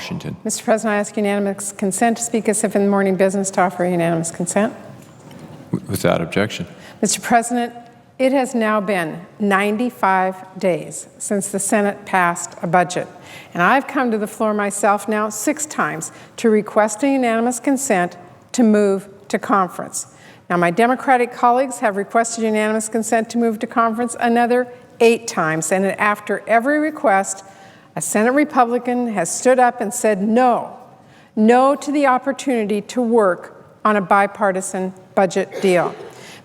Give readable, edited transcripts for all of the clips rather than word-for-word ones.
Washington. Mr. President, I ask unanimous consent to speak as if in the morning business to offer unanimous consent. Without objection. Mr. President, it has now been 95 days since the Senate passed a budget, and I've come to the floor myself now 6 times to request a unanimous consent to move to conference. Now, my Democratic colleagues have requested unanimous consent to move to conference another 8 times, and after every request, a Senate Republican has stood up and said no to the opportunity to work on a bipartisan budget deal.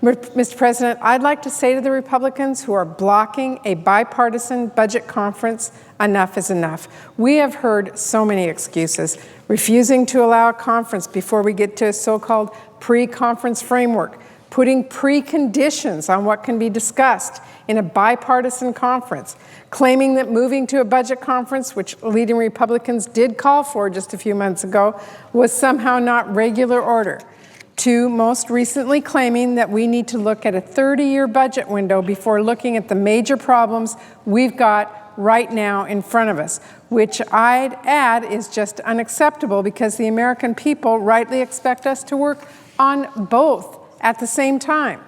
Mr. President, I'd like to say to the Republicans who are blocking a bipartisan budget conference, enough is enough. We have heard so many excuses, refusing to allow a conference before we get to a so-called pre-conference framework, putting preconditions on what can be discussed in a bipartisan conference, claiming that moving to a budget conference, which leading Republicans did call for just a few months ago, was somehow not regular order, to most recently claiming that we need to look at a 30-year budget window before looking at the major problems we've got right now in front of us, which I'd add is just unacceptable because the American people rightly expect us to work on both at the same time.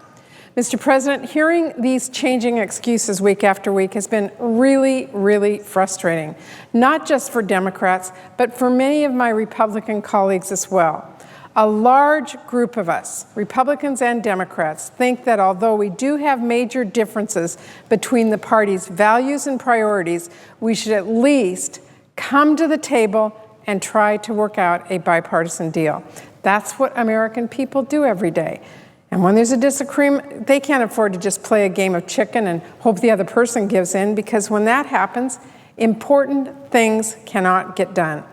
Mr. President, hearing these changing excuses week after week has been really, really frustrating, not just for Democrats, but for many of my Republican colleagues as well. A large group of us, Republicans and Democrats, think that although we do have major differences between the party's values and priorities, we should at least come to the table and try to work out a bipartisan deal. That's what American people do every day. And when there's a disagreement, they can't afford to just play a game of chicken and hope the other person gives in, because when that happens, important things cannot get done.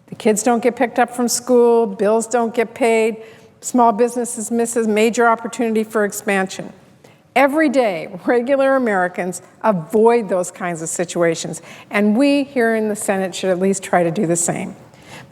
The kids don't get picked up from school, bills don't get paid, small businesses miss a major opportunity for expansion. Every day, regular Americans avoid those kinds of situations, and we here in the Senate should at least try to do the same.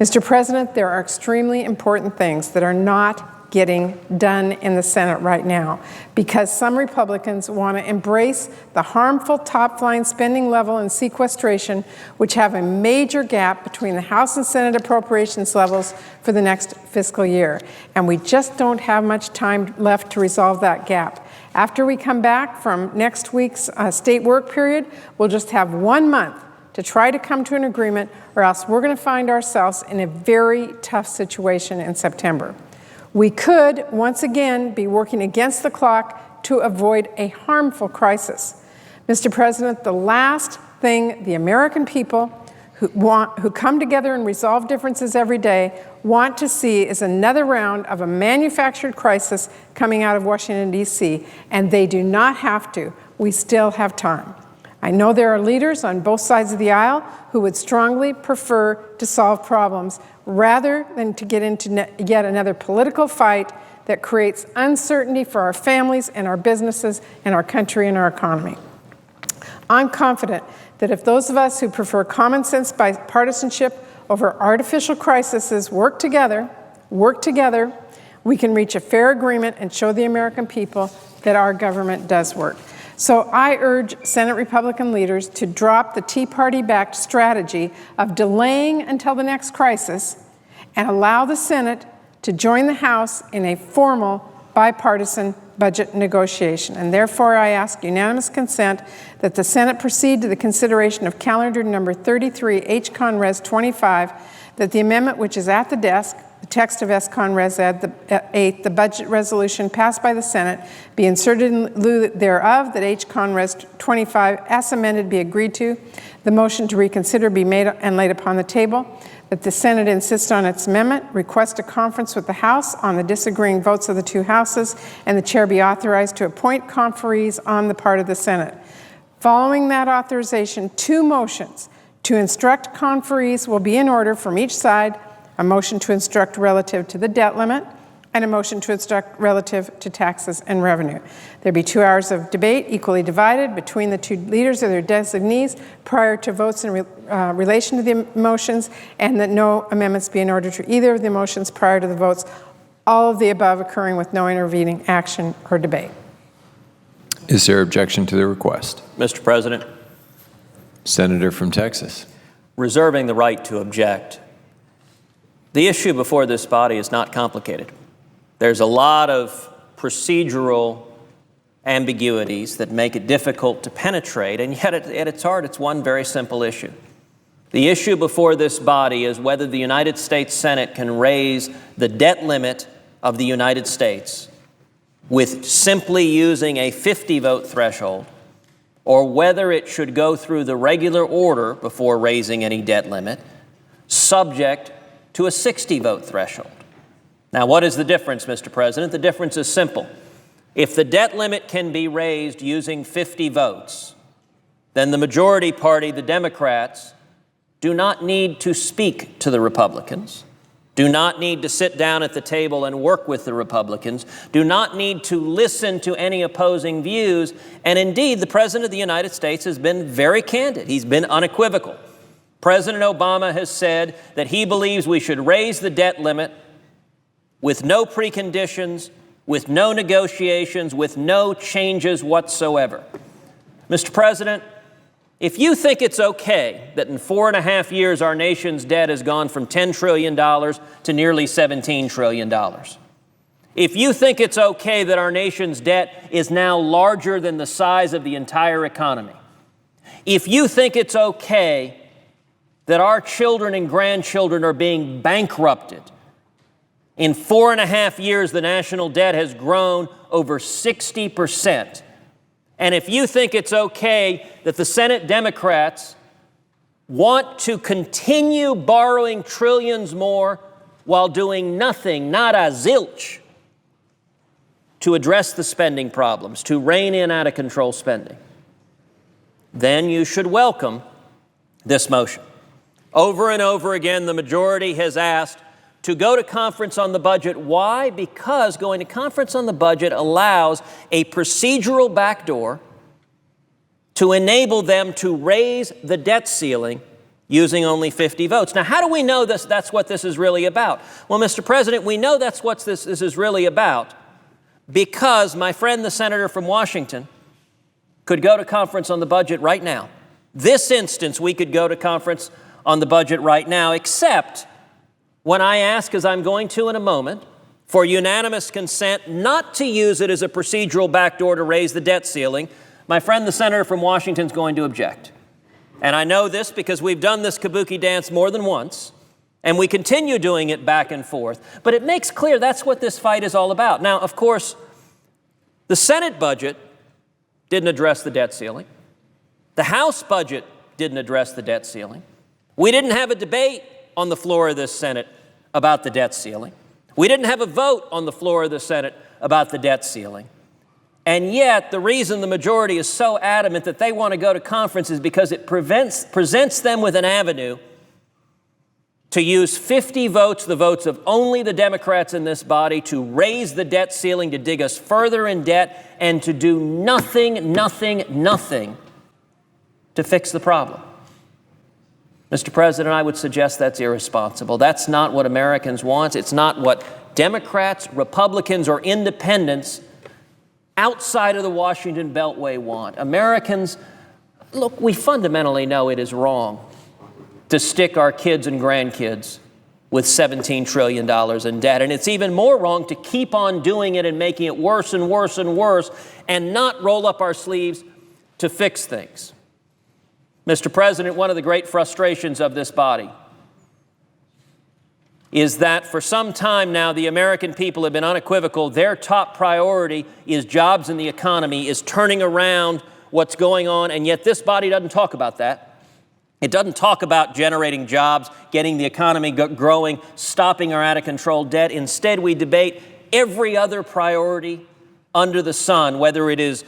Mr. President, there are extremely important things that are not getting done in the Senate right now because some Republicans want to embrace the harmful top-line spending level and sequestration, which have a major gap between the House and Senate appropriations levels for the next fiscal year. And we just don't have much time left to resolve that gap. After we come back from next week's state work period, we'll just have 1 month to try to come to an agreement, or else we're going to find ourselves in a very tough situation in September. We could, once again, be working against the clock to avoid a harmful crisis. Mr. President, the last thing the American people who come together and resolve differences every day want to see is another round of a manufactured crisis coming out of Washington, D.C., and they do not have to. We still have time. I know there are leaders on both sides of the aisle who would strongly prefer to solve problems rather than to get into yet another political fight that creates uncertainty for our families and our businesses and our country and our economy. I'm confident that if those of us who prefer common sense bipartisanship over artificial crises work together, we can reach a fair agreement and show the American people that our government does work. So I urge Senate Republican leaders to drop the Tea Party-backed strategy of delaying until the next crisis and allow the Senate to join the House in a formal bipartisan budget negotiation. And therefore, I ask unanimous consent that the Senate proceed to the consideration of calendar number 33, H-Con Res 25, that the amendment which is at the desk, the text of S-Con Res 8, the budget resolution passed by the Senate, be inserted in lieu thereof, that H-Con Res 25, as amended, be agreed to, the motion to reconsider be made and laid upon the table, that the Senate insist on its amendment, request a conference with the House on the disagreeing votes of the 2 houses, and the chair be authorized to appoint conferees on the part of the Senate. Following that authorization, 2 motions to instruct conferees will be in order from each side: a motion to instruct relative to the debt limit and a motion to instruct relative to taxes and revenue. There'll be 2 hours of debate equally divided between the 2 leaders or their designees prior to votes in relation to the motions, and that no amendments be in order to either of the motions prior to the votes, all of the above occurring with no intervening action or debate. Is there objection to the request? Mr. President, Senator from Texas. reserving the right to object The issue before this body is not complicated. There's a lot of procedural ambiguities that make it difficult to penetrate, and yet at its heart, it's one very simple issue. The issue before this body is whether the United States Senate can raise the debt limit of the United States with simply using a 50-vote threshold, or whether it should go through the regular order before raising any debt limit, subject to a 60-vote threshold. Now, what is the difference, Mr. President? The difference is simple. If the debt limit can be raised using 50 votes, then the majority party, the Democrats, do not need to speak to the Republicans, do not need to sit down at the table and work with the Republicans, do not need to listen to any opposing views, and indeed, the President of the United States has been very candid. He's been unequivocal. President Obama has said that he believes we should raise the debt limit with no preconditions, with no negotiations, with no changes whatsoever. Mr. President, if you think it's okay that in 4.5 years our nation's debt has gone from $10 trillion to nearly $17 trillion, if you think it's okay that our nation's debt is now larger than the size of the entire economy, if you think it's okay that our children and grandchildren are being bankrupted, in 4.5 years, the national debt has grown over 60%. And if you think it's okay that the Senate Democrats want to continue borrowing trillions more while doing nothing, not a zilch, to address the spending problems, to rein in out-of-control spending, then you should welcome this motion. Over and over again, the majority has asked to go to conference on the budget. Why? Because going to conference on the budget allows a procedural backdoor to enable them to raise the debt ceiling using only 50 votes. Now, how do we know that's what this is really about? Well, Mr. President, we know that's what this is really about because my friend, the senator from Washington, could go to conference on the budget right now. This instance, we could go to conference on the budget right now, except when I ask, as I'm going to in a moment, for unanimous consent not to use it as a procedural backdoor to raise the debt ceiling, my friend, the senator from Washington, is going to object. And I know this because we've done this kabuki dance more than once, and we continue doing it back and forth. But it makes clear that's what this fight is all about. Now, of course, the Senate budget didn't address the debt ceiling. The House budget didn't address the debt ceiling. We didn't have a debate on the floor of this Senate about the debt ceiling. We didn't have a vote on the floor of the Senate about the debt ceiling. And yet, the reason the majority is so adamant that they want to go to conference is because it presents them with an avenue to use 50 votes, the votes of only the Democrats in this body, to raise the debt ceiling, to dig us further in debt, and to do nothing to fix the problem. Mr. President, I would suggest that's irresponsible. That's not what Americans want. It's not what Democrats, Republicans, or independents outside of the Washington Beltway want. Americans, look, we fundamentally know it is wrong to stick our kids and grandkids with $17 trillion in debt. And it's even more wrong to keep on doing it and making it worse and worse and worse and not roll up our sleeves to fix things. Mr. President, one of the great frustrations of this body is that for some time now, the American people have been unequivocal. Their top priority is jobs in the economy, is turning around what's going on, and yet this body doesn't talk about that. It doesn't talk about generating jobs, getting the economy growing, stopping our out-of-control debt. Instead, we debate every other priority under the sun, whether it is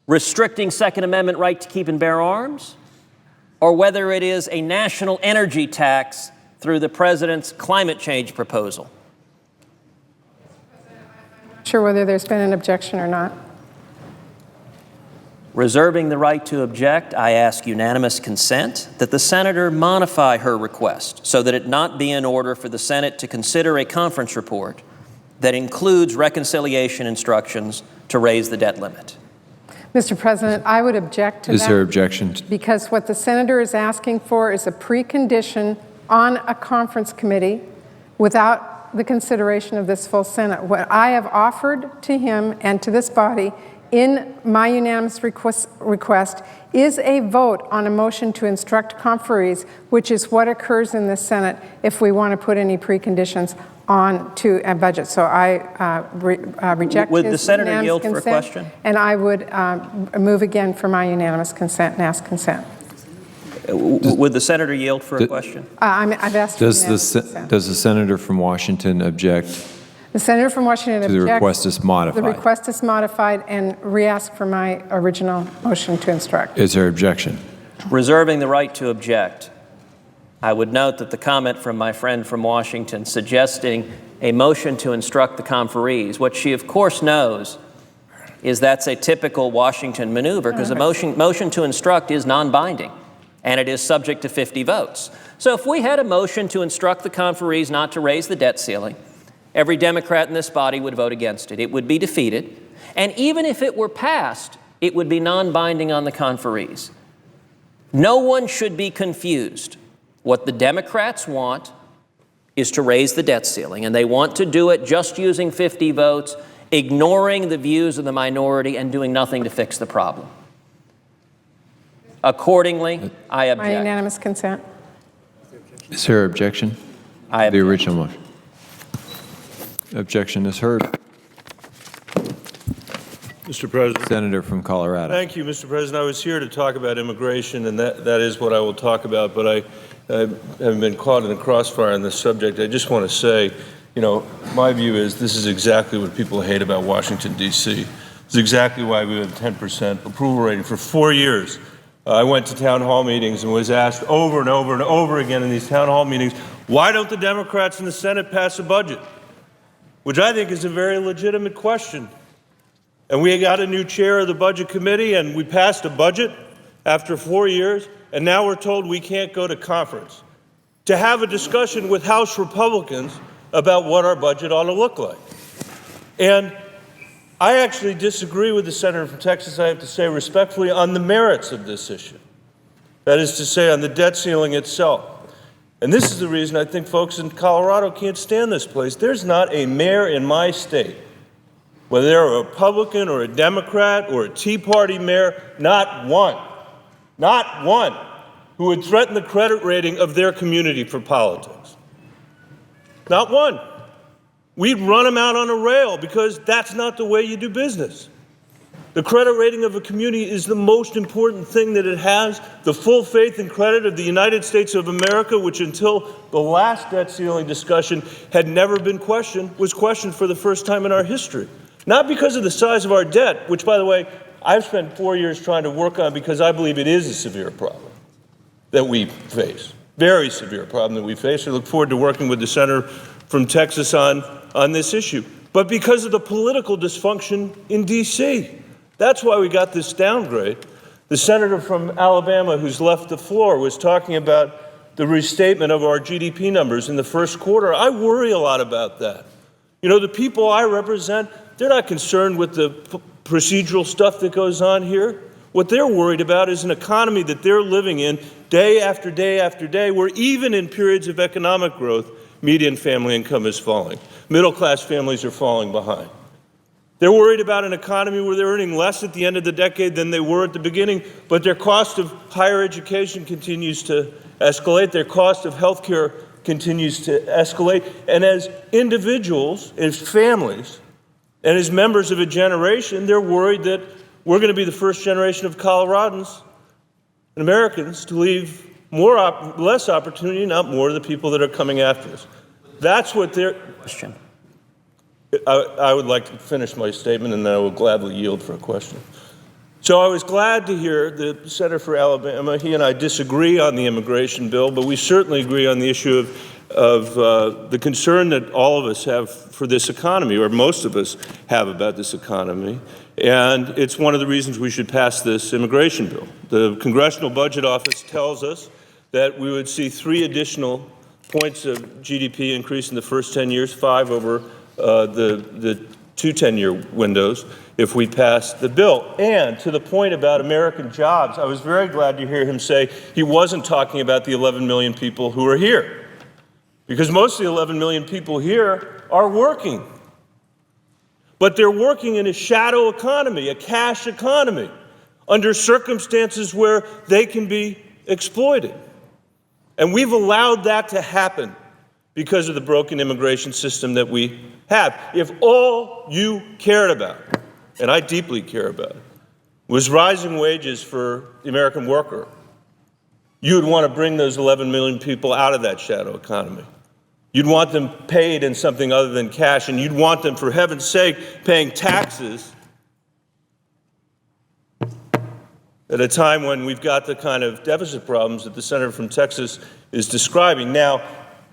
restricting Second Amendment right to keep and bear arms, or whether it is a national energy tax through the president's climate change proposal. I'm not sure whether there's been an objection or not. Reserving the right to object, I ask unanimous consent that the senator modify her request so that it not be in order for the Senate to consider a conference report that includes reconciliation instructions to raise the debt limit. Mr. President, I would object to that. Is there objection? Because what the senator is asking for is a precondition on a conference committee without the consideration of this full Senate. What I have offered to him and to this body in my unanimous request is a vote on a motion to instruct conferees, which is what occurs in the Senate if we want to put any preconditions on to a budget. So I reject Would the his senator unanimous yield for a consent, question? and I would move again for my unanimous consent and ask consent. Would the senator yield for a question? I've asked for Does unanimous consent. the senator from Washington object The senator from Washington to the objects. request is modified? The request is modified and re-ask for my original motion to instruct. Is there objection? Reserving the right to object, I would note that the comment from my friend from Washington suggesting a motion to instruct the conferees, what she of course knows is that's a typical Washington maneuver, because a motion to instruct is non-binding and it is subject to 50 votes. So if we had a motion to instruct the conferees not to raise the debt ceiling, every Democrat in this body would vote against it. It would be defeated. And even if it were passed, it would be non-binding on the conferees. No one should be confused. What the Democrats want is to raise the debt ceiling, and they want to do it just using 50 votes, ignoring the views of the minority and doing nothing to fix the problem. Accordingly, I My object. unanimous consent. Is there objection? I The object. original motion. Objection is heard. Mr. President. Senator from Colorado. Thank you, Mr. President. I was here to talk about immigration, and that is what I will talk about, but I have been caught in the crossfire on this subject. I just want to say, you know, my view is this is exactly what people hate about Washington, D.C. It's exactly why we have a 10% approval rating for 4 years. I went to town hall meetings and was asked over and over and over again in these town hall meetings, why don't the Democrats in the Senate pass a budget? Which I think is a very legitimate question. And we got a new chair of the Budget Committee, and we passed a budget after 4 years, and now we're told we can't go to conference to have a discussion with House Republicans about what our budget ought to look like. And I actually disagree with the senator from Texas, I have to say respectfully, on the merits of this issue. That is to say, on the debt ceiling itself. And this is the reason I think folks in Colorado can't stand this place. There's not a mayor in my state, whether they're a Republican or a Democrat or a Tea Party mayor, not one, who would threaten the credit rating of their community for politics. Not one. We'd run them out on a rail because that's not the way you do business. The credit rating of a community is the most important thing that it has. The full faith and credit of the United States of America, which until the last debt ceiling discussion had never been questioned, was questioned for the first time in our history. Not because of the size of our debt, which, by the way, I've spent 4 years trying to work on because I believe it is a severe problem that we face. Very severe problem that we face. I look forward to working with the senator from Texas on this issue. But because of the political dysfunction in D.C. That's why we got this downgrade. The senator from Alabama who's left the floor was talking about the restatement of our GDP numbers in the first quarter. I worry a lot about that. You know, the people I represent, they're not concerned with the procedural stuff that goes on here. What they're worried about is an economy that they're living in day after day after day, where even in periods of economic growth, median family income is falling. Middle-class families are falling behind. They're worried about an economy where they're earning less at the end of the decade than they were at the beginning, but their cost of higher education continues to escalate. Their cost of health care continues to escalate. And as individuals, as families, and as members of a generation, they're worried that we're going to be the first generation of Coloradans and Americans to leave less opportunity, not more, to the people that are coming after us. That's what they're... Question. I would like to finish my statement, and then I will gladly yield for a question. So I was glad to hear the senator for Alabama. He and I disagree on the immigration bill, but we certainly agree on the issue of the concern that all of us have for this economy, or most of us have about this economy. And it's one of the reasons we should pass this immigration bill. The Congressional Budget Office tells us that we would see 3 additional points of GDP increase in the first 10 years, 5 over the 2 10-year windows if we pass the bill. And to the point about American jobs, I was very glad to hear him say he wasn't talking about the 11 million people who are here. because most of the 11 million people here are working. But they're working in a shadow economy, a cash economy, under circumstances where they can be exploited. And we've allowed that to happen because of the broken immigration system that we have. If all you cared about, and I deeply care about it, was rising wages for the American worker, you would want to bring those 11 million people out of that shadow economy. You'd want them paid in something other than cash, and you'd want them, for heaven's sake, paying taxes at a time when we've got the kind of deficit problems that the senator from Texas is describing. Now,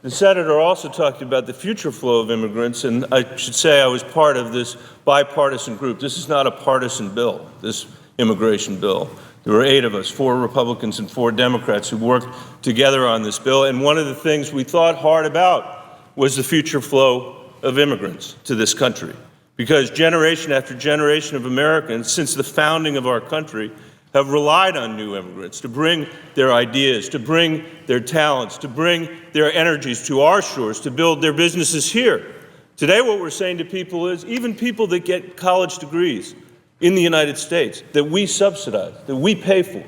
the senator also talked about the future flow of immigrants, and I should say I was part of this bipartisan group. This is not a partisan bill, this immigration bill. There were 8 of us, 4 Republicans and 4 Democrats, who worked together on this bill. And one of the things we thought hard about was the future flow of immigrants to this country. Because generation after generation of Americans, since the founding of our country, have relied on new immigrants to bring their ideas, to bring their talents, to bring their energies to our shores, to build their businesses here. Today, what we're saying to people is, even people that get college degrees in the United States that we subsidize, that we pay for,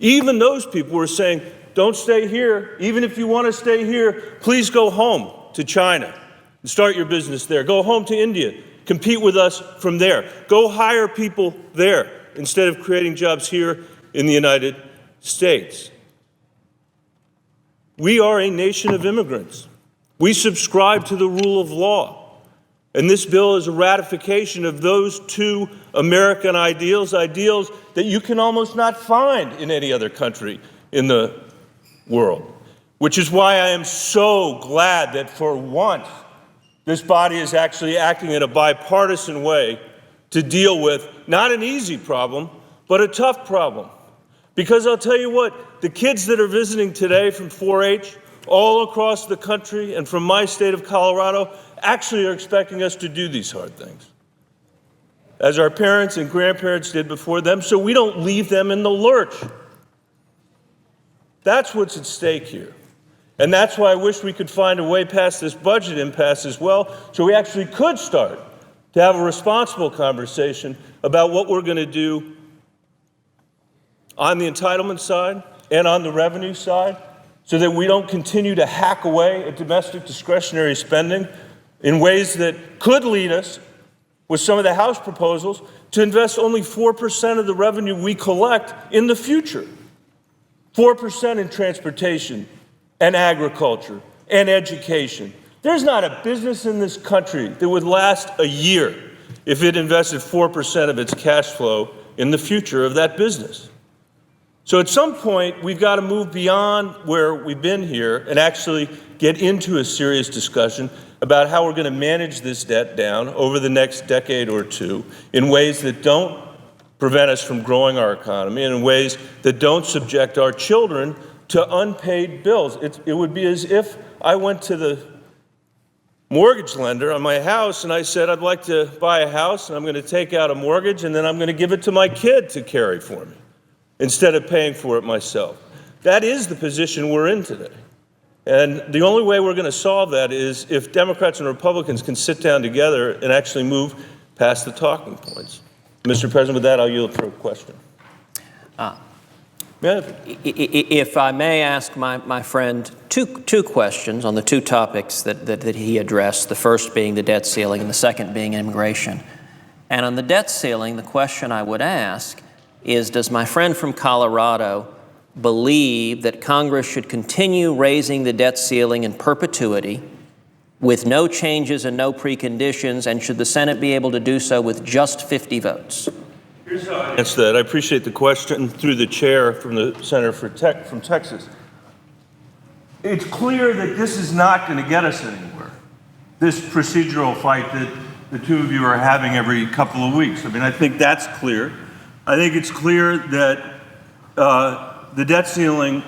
even those people are saying, don't stay here. Even if you want to stay here, please go home to China and start your business there. Go home to India, compete with us from there. Go hire people there instead of creating jobs here in the United States. We are a nation of immigrants. We subscribe to the rule of law. And this bill is a ratification of those 2 American ideals, ideals that you can almost not find in any other country in the world. Which is why I am so glad that for once, this body is actually acting in a bipartisan way to deal with not an easy problem, but a tough problem. Because I'll tell you what, the kids that are visiting today from 4-H all across the country and from my state of Colorado actually are expecting us to do these hard things, as our parents and grandparents did before them, so we don't leave them in the lurch. That's what's at stake here. And that's why I wish we could find a way past this budget impasse as well, so we actually could start to have a responsible conversation about what we're going to do on the entitlement side and on the revenue side, so that we don't continue to hack away at domestic discretionary spending in ways that could lead us, with some of the House proposals, to invest only 4% of the revenue we collect in the future. 4% in transportation and agriculture and education. There's not a business in this country that would last a year if it invested 4% of its cash flow in the future of that business. So at some point, we've got to move beyond where we've been here and actually get into a serious discussion about how we're going to manage this debt down over the next decade or 2 in ways that don't prevent us from growing our economy and in ways that don't subject our children to unpaid bills. It would be as if I went to the mortgage lender on my house and I said, I'd like to buy a house and I'm going to take out a mortgage and then I'm going to give it to my kid to carry for me instead of paying for it myself. That is the position we're in today. And the only way we're going to solve that is if Democrats and Republicans can sit down together and actually move past the talking points. Mr. President, with that, I'll yield for a question. If I may ask my friend two questions on the 2 topics that he addressed, the first being the debt ceiling and the second being immigration. And on the debt ceiling, the question I would ask is, does my friend from Colorado believe that Congress should continue raising the debt ceiling in perpetuity with no changes and no preconditions, and should the Senate be able to do so with just 50 votes? Here's how I answer that. I appreciate the question through the chair from the senator from Texas. It's clear that this is not going to get us anywhere, this procedural fight that the 2 of you are having every couple of weeks. I mean, I think that's clear. I think it's clear that the debt ceiling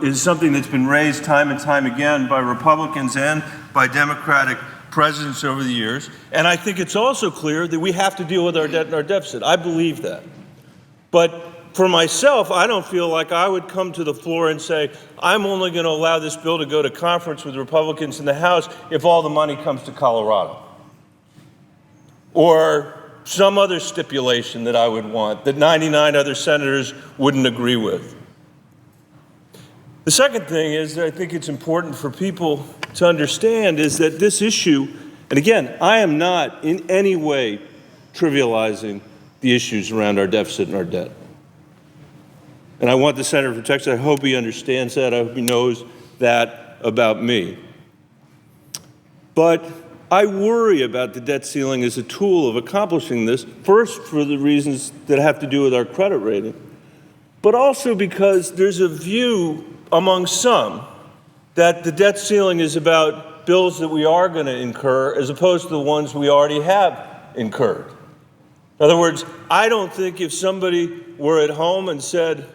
is something that's been raised time and time again by Republicans and by Democratic presidents over the years. And I think it's also clear that we have to deal with our debt and our deficit. I believe that. But for myself, I don't feel like I would come to the floor and say, I'm only going to allow this bill to go to conference with Republicans in the House if all the money comes to Colorado. Or some other stipulation that I would want that 99 other senators wouldn't agree with. The second thing is that I think it's important for people to understand is that this issue, and again, I am not in any way trivializing the issues around our deficit and our debt. And I want the Senator from Texas, I hope he understands that, I hope he knows that about me. But I worry about the debt ceiling as a tool of accomplishing this, first for the reasons that have to do with our credit rating, but also because there's a view among some that the debt ceiling is about bills that we are going to incur as opposed to the ones we already have incurred. In other words, I don't think if somebody were at home and said,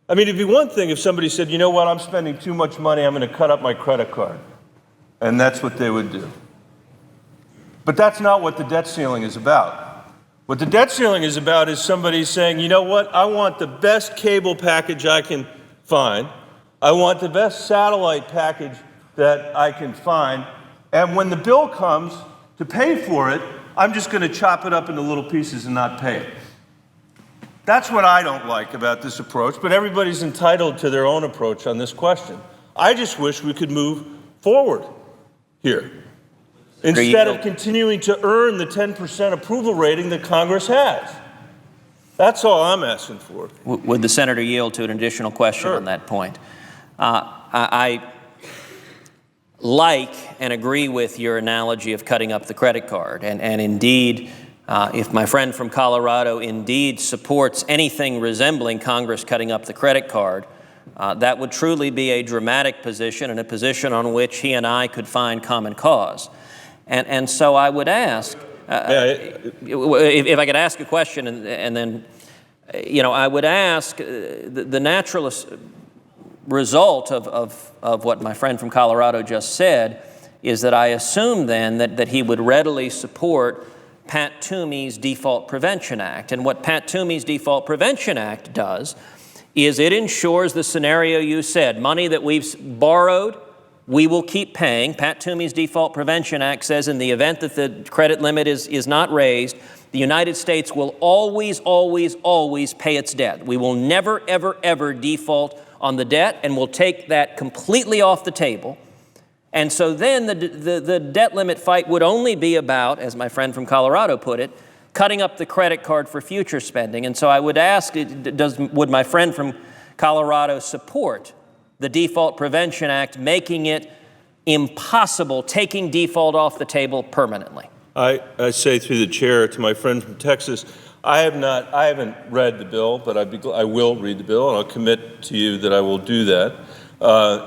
I mean, it'd be one thing if somebody said, you know what, I'm spending too much money, I'm going to cut up my credit card. And that's what they would do. But that's not what the debt ceiling is about. What the debt ceiling is about is somebody saying, you know what, I want the best cable package I can find. I want the best satellite package that I can find. And when the bill comes to pay for it, I'm just going to chop it up into little pieces and not pay it. That's what I don't like about this approach, but everybody's entitled to their own approach on this question. I just wish we could move forward here instead of continuing to earn the 10% approval rating that Congress has. That's all I'm asking for. Would the senator yield to an additional question Sure. on that point? I like and agree with your analogy of cutting up the credit card. And indeed, if my friend from Colorado indeed supports anything resembling Congress cutting up the credit card, that would truly be a dramatic position and a position on which he and I could find common cause. And so I would ask, if I could ask a question and then, I would ask the natural result of what my friend from Colorado just said is that I assume then that he would readily support Pat Toomey's Default Prevention Act. And what Pat Toomey's Default Prevention Act does is it ensures the scenario you said, money that we've borrowed, we will keep paying. Pat Toomey's Default Prevention Act says in the event that the credit limit is not raised, the United States will always, always, always pay its debt. We will never, ever, ever default on the debt, and we'll take that completely off the table. And so then the debt limit fight would only be about, as my friend from Colorado put it, cutting up the credit card for future spending. And so I would ask, would my friend from Colorado support the Default Prevention Act, making it impossible, taking default off the table permanently? I say through the chair to my friend from Texas, I haven't read the bill, but I will read the bill, and I'll commit to you that I will do that.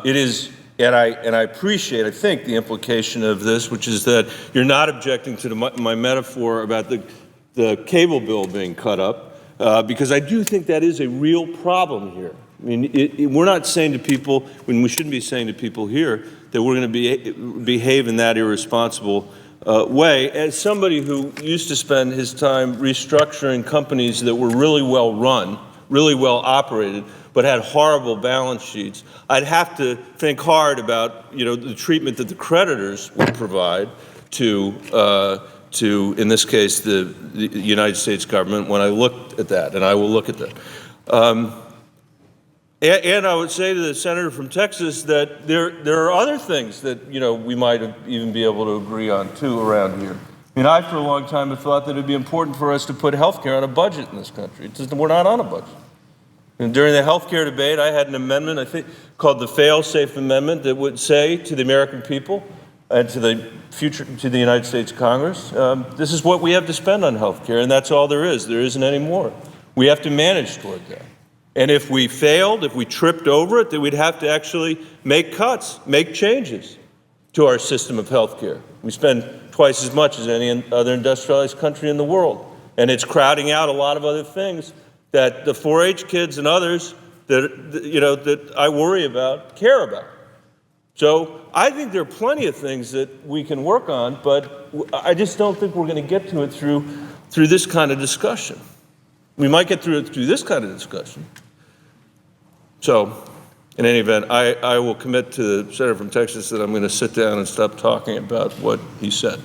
It is, and I appreciate, I think, the implication of this, which is that you're not objecting to my metaphor about the cable bill being cut up, because I do think that is a real problem here. I mean, we're not saying to people, when we shouldn't be saying to people here, that we're going to behave in that irresponsible way. As somebody who used to spend his time restructuring companies that were really well run, really well operated, but had horrible balance sheets, I'd have to think hard about, the treatment that the creditors would provide to in this case, the United States government when I looked at that, and I will look at that. And I would say to the senator from Texas that there are other things that, we might even be able to agree on, too, around here. I mean, I, for a long time, have thought that it would be important for us to put health care on a budget in this country. We're not on a budget. And during the health care debate, I had an amendment, I think, called the Fail-Safe Amendment that would say to the American people and to the United States Congress, this is what we have to spend on health care, and that's all there is. There isn't any more. We have to manage toward that. And if we failed, if we tripped over it, then we'd have to actually make cuts, make changes to our system of health care. We spend twice as much as any other industrialized country in the world. And it's crowding out a lot of other things that the 4-H kids and others that I worry about care about. So I think there are plenty of things that we can work on, but I just don't think we're going to get to it through this kind of discussion. We might get through this kind of discussion. So, in any event, I will commit to the senator from Texas that I'm going to sit down and stop talking about what he said.